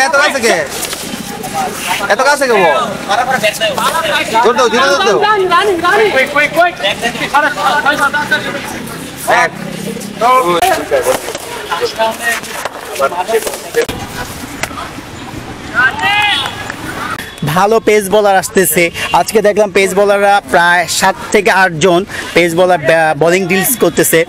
এত কাছে কে এত কাছে কে বল দৌড় দাও ধীরে দৌড় দাও এক ভালো পেস বলার আসতেছে আজকে দেখলাম পেস বলাররা প্রায় 7 থেকে 8 জন পেস বলার বোলিং ডিলস করতেছে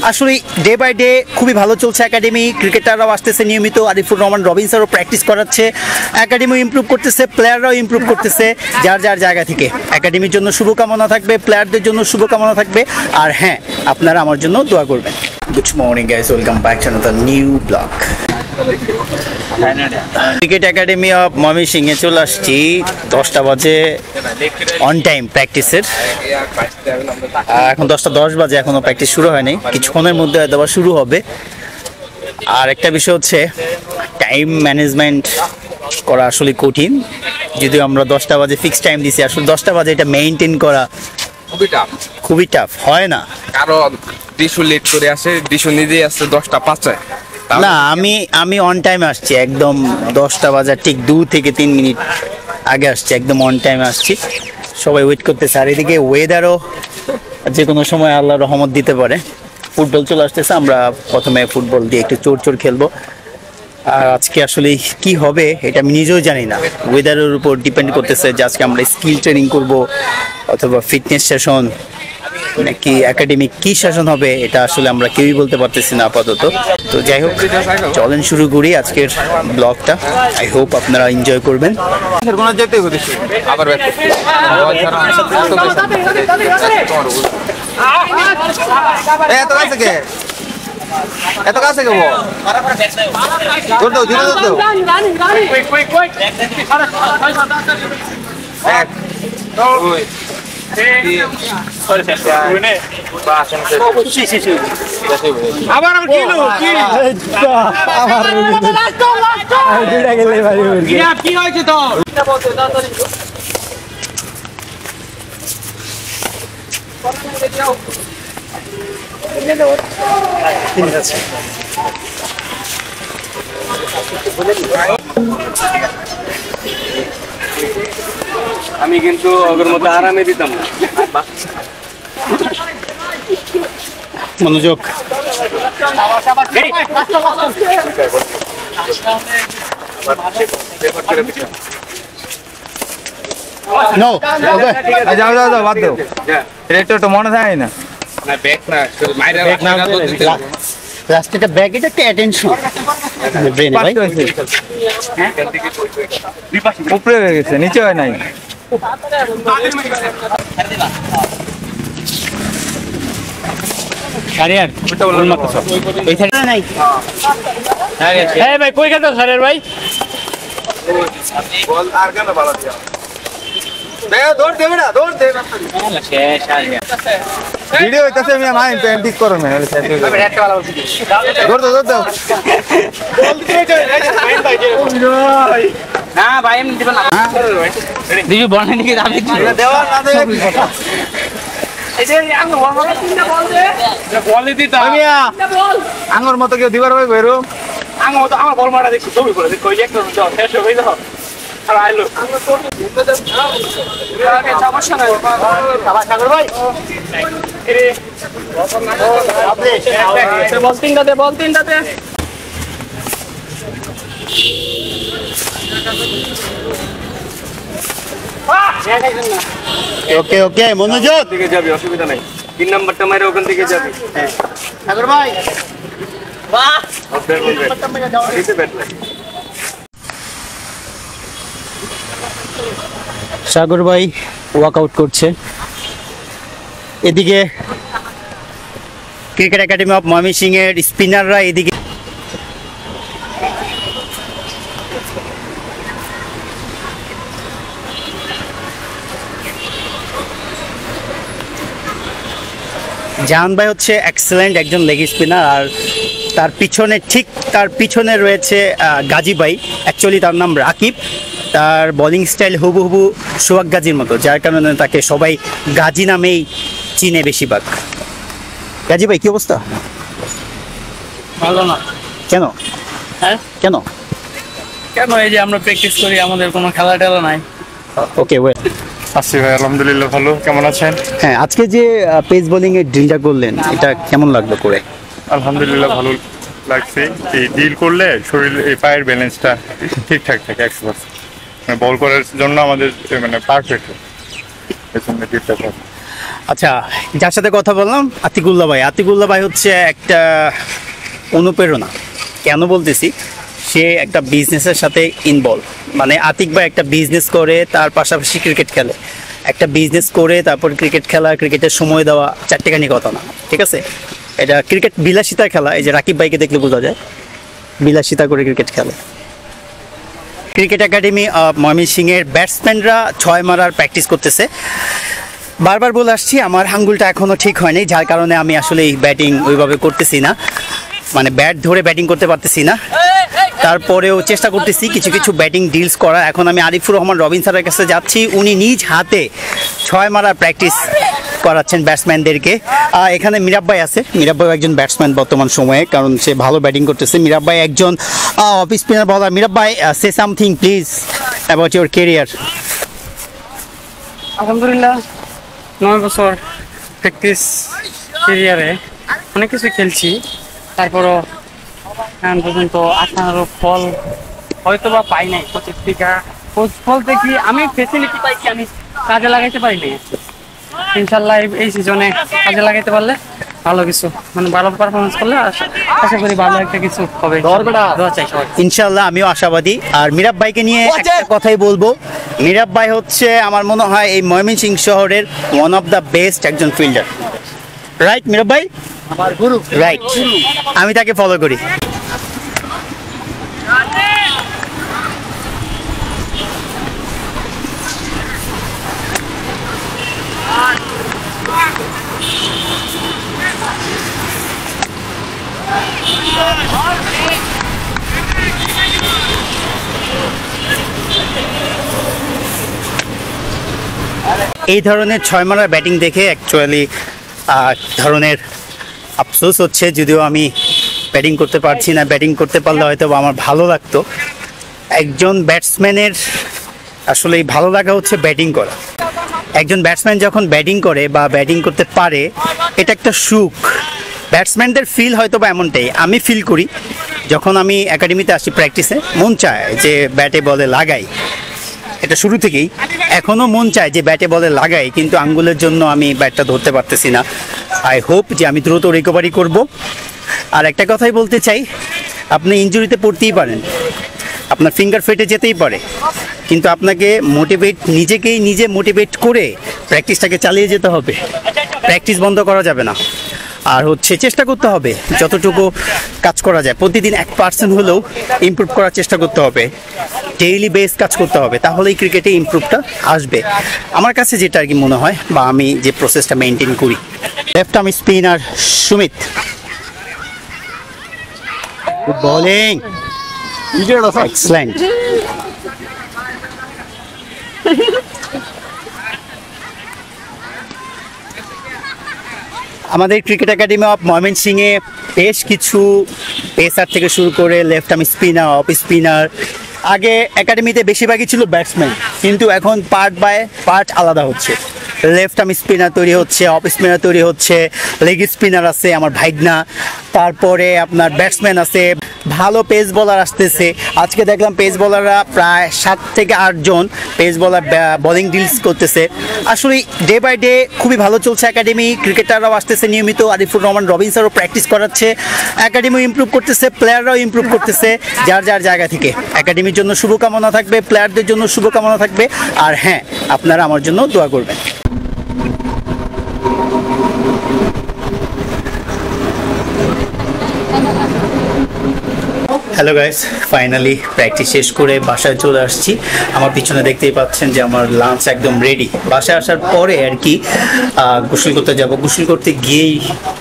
আসলে ডে বাই ডে খুবই ভালো চলছে একাডেমি ক্রিকেটাররাও আসতেছে নিয়মিত আরিফুর রহমান রবিনসনও প্র্যাকটিস করাচ্ছে একাডেমি ইমপ্রুভ করতেছে প্লেয়াররাও ইমপ্রুভ করতেছে যার যার জায়গা থেকে একাডেমির জন্য শুভকামনা থাকবে প্লেয়ারদের জন্য শুভকামনা থাকবে আর হ্যাঁ আপনারা আমার জন্য দোয়া করবেন good morning guys welcome back to another new blog cricket academy of ময়মনসিংহে চলে আসছি 10টা বাজে অন টাইম প্র্যাকটিসের এখন 10টা 10 বাজে এখনো প্র্যাকটিস শুরু হয়নি কিছুক্ষণের মধ্যে হয়তো শুরু হবে আর একটা বিষয় হচ্ছে টাইম ম্যানেজমেন্ট করা আসলে কঠিন যদিও আমরা 10টা বাজে ফিক্স টাইম দিছি আসলে 10টা বাজে এটা মেইনটেইন করা খুবই টাফ হয় না কারণ ডিশু লেট করে আসে ডিশু নিজেই আসছে 10টা 5-এ না আমি অন টাইম আসছি একদম 10টা বাজার ঠিক 2 থেকে 3 মিনিট আগে আসছি একদম অন টাইম আসছি সবাই ওয়েট করতেছে আর এদিকে ওয়েদারও যে কোনো সময় আল্লাহর রহমত দিতে পারে ফুটবল চলে আসতেছে আমরা প্রথমে ফুটবল দিয়ে একটু চোর খেলবো আর আজকে আসলে কি হবে এটা আমি নিজেও জানি না ওয়েদারের উপর ডিপেন্ড করতেছে যে আজকে আমরা স্কিল ট্রেনিং করব অথবা ফিটনেস সেশন নাকি একাডেমিক কি সেশন হবে এটা আসলে আমরা কেউই বলতে পারতেছি না আপাতত তো যাই হোক চলেন শুরু করি আজকের ব্লগটা আই হোপ আপনারা এনজয় করবেন এত কাছে কে এত কাছে কে বল দৌড় দাও ধীরে দৌড় দাও এক দুই আবার আমার কি হয়েছে তো আমি কিন্তু ওদের মতো আরামে দিতাম না মনোযোগ নো যাও যাও যাও বাদ দাও এটা একটু মনে থাকে না না ব্যাক না মাইরা ব্যাক না লাস্টটা ব্যাক এটা একটা অ্যাটেনশন ব্রেনে ভাই হ্যাঁ উপরে হয়ে গেছে নিচে হয় নাই সারিয়ার ওটা মত সব এই সাইডে নাই হ্যাঁ ভাই কই গেল সারিয়ার ভাই বল আর কেন ভালো দিয়া বে দৌড় দেবে না দৌড় দে শেষ সারিয়া ভিডিও হইতাছে আমি মাই পেন্টিং করো না দৌড় দৌড় দাও বল দিয়ে যাই না ভাই এমনি দিবেন না দিবি বল নাকি দাবি দেওয়া না দে এই যে আঙ্গুর বল মানে তিনটা বল দে বল দিতা আমি আঙ্গুর মতো কেউ দিবার ভাই বেরো আঙ্গুর তো আমার বল মারা দেখি ছবি করে কই একটা দাও শেষ হয়ে গেল আর আইলো আঙ্গুর তো আগে সমস্যা নাই সাগর ভাই এরে বল তিনটা দে ওকে ওকে মনোযোগ দিকে যাবি অসুবিধা নাই 3 নাম্বারটা মাইরা ওখান থেকে যাবি সাগর ভাই বাহ সাগর ভাই ওয়ার্কআউট করছে এদিকে ক্রিকেট একাডেমি অফ ময়মনসিংহের স্পিনাররা এদিকে জাহান ভাই হচ্ছে এক্সেলেন্ট একজন লেগ স্পিনার আর তার পিছনে রয়েছে গাজী ভাই অ্যাকচুয়ালি তার নাম রাকিব তার বোলিং স্টাইল হুবহু সোহাগ গাজীর মতো যার কারণে তাকে সবাই গাজী নামেই চিনে বেশিরভাগ গাজী ভাই কি অবস্থা ভালো না কেন হ্যাঁ কেন? কেন, এই যে আমরা প্র্যাকটিস করি, আমাদের কোনো খেলা টেলা নাই। ওকে ওয়ে। আছি ভাই, আলহামদুলিল্লাহ ভালো। কেমন আছেন? হ্যাঁ, আজকে যে পেস বোলিং এর ড্রিলটা করলেন, এটা কেমন লাগলো করে? আলহামদুলিল্লাহ ভালো লাগছে। এই ডিল করলে শরীর, এই পায়ের ব্যালেন্সটা ঠিকঠাক থাকে 100%। মানে বল করার জন্য আমাদের মানে পারফেক্ট পেছনে ডিলটা থাকে। আচ্ছা, যার সাথে কথা বললাম আতিকুল্লাহ ভাই। আতিকুল্লাহ ভাই হচ্ছে একটা অনুপ্রেরণা। কেন বলতেছি, সে একটা বিজনেসের সাথে ইনভলভ। মানে আতিক ভাই একটা বিজনেস করে, তার পাশাপাশি ক্রিকেট খেলে। একটা বিজনেস করে তারপর ক্রিকেট খেলা, ক্রিকেটের সময় দেওয়া চারটেখানি কথা না, ঠিক আছে? এটা ক্রিকেট বিলাসিতা খেলা। এই যে রাকিব ভাইকে দেখলে বোঝা যায় বিলাসিতা করে ক্রিকেট খেলে। ক্রিকেট একাডেমি ময়মনসিংহের ব্যাটসম্যানরা 6 মারার প্র্যাকটিস করতেছে। বারবার বলে আসছি, আমার আঙ্গুলটা এখনও ঠিক হয়নি, যার কারণে আমি আসলে এই ব্যাটিং ওইভাবে করতেছি না, মানে ব্যাট ধরে ব্যাটিং করতে পারতেছি না। তারপরেও চেষ্টা করতেছি কিছু কিছু ব্যাটিং ডিলস করা। এখন আমি আরিফুর রহমান রবিন স্যারের কাছে যাচ্ছি, উনি নিজ হাতে 6 মারার প্র্যাকটিস করাচ্ছেন ব্যাটসম্যানদেরকে। এখানে মিরাব ভাই আছে। মিরাব ভাই একজন ব্যাটসম্যান বর্তমান সময়ে, কারণ সে ভালো ব্যাটিং করতেছে। মিরাব ভাই একজন অফ স্পিনার বলার। মিরাব ভাই, say something please about your career. আলহামদুলিল্লাহ 9 বছর প্র্যাকটিস কেরিয়ারে অনেক কিছু খেলছি, তারপরও এখন পর্যন্ত আশানুরূপ ফল হয়তো বা পাই নাই। প্রতিটা বলতে কি আমি ফেসিলিটি পাইছি, আমি কাজে লাগাইতে পারি নাই। ইনশাল্লাহ এই সিজনে কাজে লাগাইতে পারলে ভালো কিছু, মানে ভালো পারফরমেন্স করলে আশা করি ভালো একটা কিছু হবে। দোয়া চাই সবাই। ইনশাল্লাহ আমিও আশাবাদী। আর মিরাব ভাইকে নিয়ে একটা কথাই বলবো, মিরাব ভাই হচ্ছে আমার মনে হয় এই ময়মনসিংহ শহরের ওয়ান অফ দ্য বেস্ট একজন ফিল্ডার। রাইট মিরাব ভাই? আমার গুরু। রাইট, আমি তাকে ফলো করি। এই ধরনের 6 মারার ব্যাটিং দেখে অ্যাকচুয়ালি ধরনের আফসোস হচ্ছে, যদিও আমি ব্যাটিং করতে পারছি না। ব্যাটিং করতে পারলে হয়তো আমার ভালো লাগতো। একজন ব্যাটসম্যানের আসলে ভালো লাগা হচ্ছে ব্যাটিং করা। একজন ব্যাটসম্যান যখন ব্যাটিং করে বা ব্যাটিং করতে পারে, এটা একটা সুখ। ব্যাটসম্যানদের ফিল হয়তো বা এমনটাই আমি ফিল করি। যখন আমি একাডেমিতে আসি প্র্যাকটিসে, মন চায় যে ব্যাটে বলে লাগাই। এটা শুরু থেকেই, এখনও মন চায় যে ব্যাটে বলে লাগাই, কিন্তু আঙ্গুলের জন্য আমি ব্যাটটা ধরতে পারতেছি না। আই হোপ যে আমি দ্রুত রিকভারি করব। আর একটা কথাই বলতে চাই, আপনি ইনজুরিতে পড়তেই পারেন, আপনার ফিঙ্গার ফেটে যেতেই পারে, কিন্তু আপনাকে নিজে মোটিভেট করে প্র্যাকটিসটাকে চালিয়ে যেতে হবে। প্র্যাকটিস বন্ধ করা যাবে না। আর হচ্ছে চেষ্টা করতে হবে যতটুকু কাজ করা যায়, প্রতিদিন 1% হলেও ইমপ্রুভ করার চেষ্টা করতে হবে। ডেইলি বেস কাজ করতে হবে, তাহলেই ক্রিকেটে ইমপ্রুভটা আসবে। আমার কাছে যেটা আর কি মনে হয়, বা আমি যে প্রসেসটা মেনটেন করি। Left arm spinner Sumit, good bowling, excellent. আমাদের ক্রিকেট একাডেমি অফ ময়মনসিংহে বেশ কিছু পেসার থেকে শুরু করে left arm spinner, off spinner. আগে একাডেমিতে বেশিরভাগই ছিল ব্যাটসম্যান, কিন্তু এখন পার্ট বাই পার্ট আলাদা হচ্ছে। লেফট আর্ম স্পিনার তৈরি হচ্ছে, অফ স্পিনার তৈরি হচ্ছে, লেগ স্পিনার আছে আমার ভাইগনা, তারপরে আপনার ব্যাটসম্যান আছে, ভালো পেস বলার আসতেছে। আজকে দেখলাম পেস বলাররা প্রায় 7 থেকে 8 জন পেস বলার বোলিং ডিলস করতেছে। আসলে ডে বাই ডে খুবই ভালো চলছে একাডেমি। ক্রিকেটাররাও আসতেছে নিয়মিত, আরিফুর রহমান রবিন স্যারও প্র্যাকটিস করাচ্ছে, একাডেমিও ইমপ্রুভ করতেছে, প্লেয়াররাও ইমপ্রুভ করতেছে যার যার জায়গা থেকে। একাডেমির জন্য শুভকামনা থাকবে, প্লেয়ারদের জন্য শুভকামনা থাকবে। আর হ্যাঁ, আপনারা আমার জন্য দোয়া করবেন। হ্যালো গাইস, ফাইনালি প্র্যাকটিস শেষ করে বাসায় চলে আসছি। আমার পিছনে দেখতেই পাচ্ছেন যে আমার লাঞ্চ একদম রেডি। বাসায় আসার পরে আর কি গোসল করতে যাব। গোসল করতে গিয়েই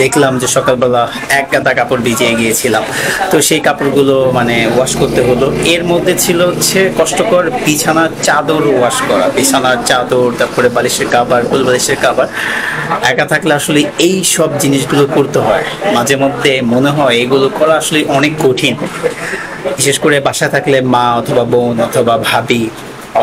দেখলাম যে সকালবেলা এক গাদা কাপড় ভিজিয়ে গিয়েছিলাম, তো সেই কাপড়গুলো মানে ওয়াশ করতে হলো। এর মধ্যে ছিল হচ্ছে কষ্টকর বিছানার চাদর ওয়াশ করা, বিছানার চাদর, তারপরে বালিশের কাভার, ফুল বালিশের কাভার। একা থাকলে আসলে এই সব জিনিসগুলো করতে হয়, মাঝে মধ্যে মনে হয় এগুলো করা আসলে অনেক কঠিন। বিশেষ করে বাসায় থাকলে মা অথবা বোন অথবা ভাবি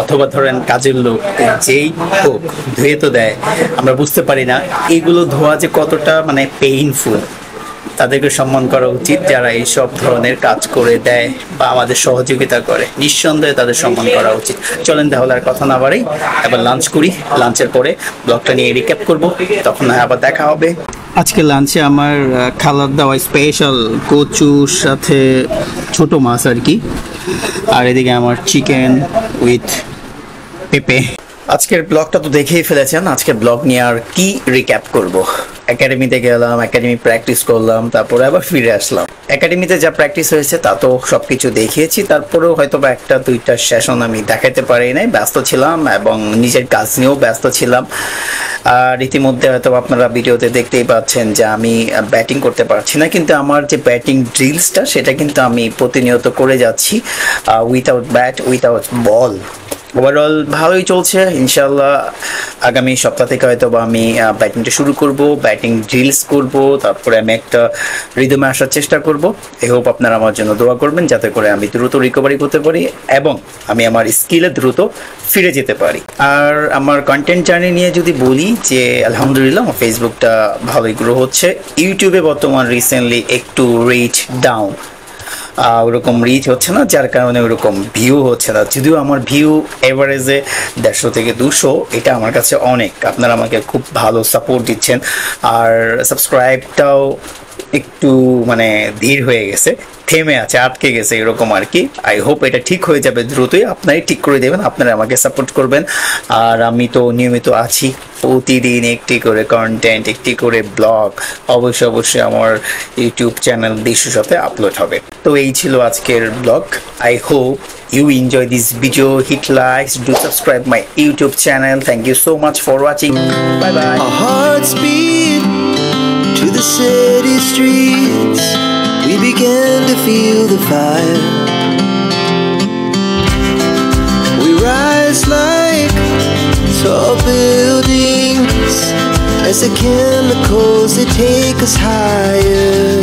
অথবা ধরেন কাজের লোক যেই হোক ধুয়ে তো দেয়, আমরা বুঝতে পারি না এগুলো ধোয়া যে কতটা মানে পেইনফুল। তাদেরকে সম্মান করা উচিত যারা এইসব ধরনের কাজ করে দেয় বা আমাদের সহযোগিতা করে, নিঃসন্দেহে তাদের সম্মান করা উচিত। চলেন তাহলে আর কথা না বাড়াই, এবার লাঞ্চ করি। লাঞ্চের পরে ব্লগটা নিয়ে রিক্যাপ করব, তখন আবার দেখা হবে। আজকে লাঞ্চে আমার খালার দেওয়া স্পেশাল কচুর সাথে ছোট মাছ আর কি, আর এদিকে আমার চিকেন উইথ পেঁপে। আজকের ব্লগটা তো দেখেই ফেলেছেন, আজকের ব্লগ নিয়ে আর কি রিক্যাপ করব। একাডেমিতে গেলাম, একাডেমি প্র্যাকটিস করলাম, তারপরে আবার ফিরে আসলাম। একাডেমিতে যা প্র্যাকটিস হয়েছে তা তো সবকিছু দেখিয়েছি, তারপরেও হয়তো বা একটা দুইটা সেশন আমি দেখাতে পারি নাই, ব্যস্ত ছিলাম এবং নিজের কাজ নিয়েও ব্যস্ত ছিলাম। আর ইতিমধ্যে হয়তো আপনারা ভিডিওতে দেখতেই পাচ্ছেন যে আমি ব্যাটিং করতে পারছি না, কিন্তু আমার যে ব্যাটিং ড্রিলসটা সেটা কিন্তু আমি প্রতিনিয়ত করে যাচ্ছি, উইথাউট ব্যাট উইথাউট বল। ওভারঅল ভালোই চলছে ইনশাল্লাহ। আগামী সপ্তাহ থেকে হয়তো বা আমি ব্যাটিংটা শুরু করব, ব্যাটিং ড্রিলস করব, তারপরে আমি একটা রিদমে আসার চেষ্টা করব। এই হোপ আপনারা আমার জন্য দোয়া করবেন যাতে করে আমি দ্রুত রিকভারি করতে পারি এবং আমি আমার স্কিলে দ্রুত ফিরে যেতে পারি। আর আমার কন্টেন্ট জার্নি নিয়ে যদি বলি যে আলহামদুলিল্লাহ আমার ফেসবুকটা ভালোই গ্রো হচ্ছে। ইউটিউবে বর্তমান রিসেন্টলি একটু রিচ ডাউন, ওরকম রিচ হচ্ছে না, যার কারণে ওরকম ভিউ হচ্ছে না। যদিও আমার ভিউ এভারেজে 150 থেকে 200, এটা আমার কাছে অনেক। আপনারা আমাকে খুব ভালো সাপোর্ট দিচ্ছেন, আর সাবস্ক্রাইবটাও একটু মানে ধীর হয়ে গেছে, থেমে আছে, আটকে গেছে এরকম আর কি। আই হোপ এটা ঠিক হয়ে যাবে দ্রুতই, আপনারাই ঠিক করে দেবেন, আপনারা আমাকে সাপোর্ট করবেন। আর আমি তো নিয়মিত আছি, প্রতিদিন একটি করে কন্টেন্ট, একটি করে ব্লগ অবশ্যই আমার ইউটিউব চ্যানেল দিশুর সাথে আপলোড হবে। তো এই ছিল আজকের blog. I hope you enjoy this video. Hit likes, do subscribe my YouTube channel. Thank you so much for watching. Bye bye. Our hearts beat to the city streets. We began to feel the fire. We rise like tall buildings as the chemicals they take us higher.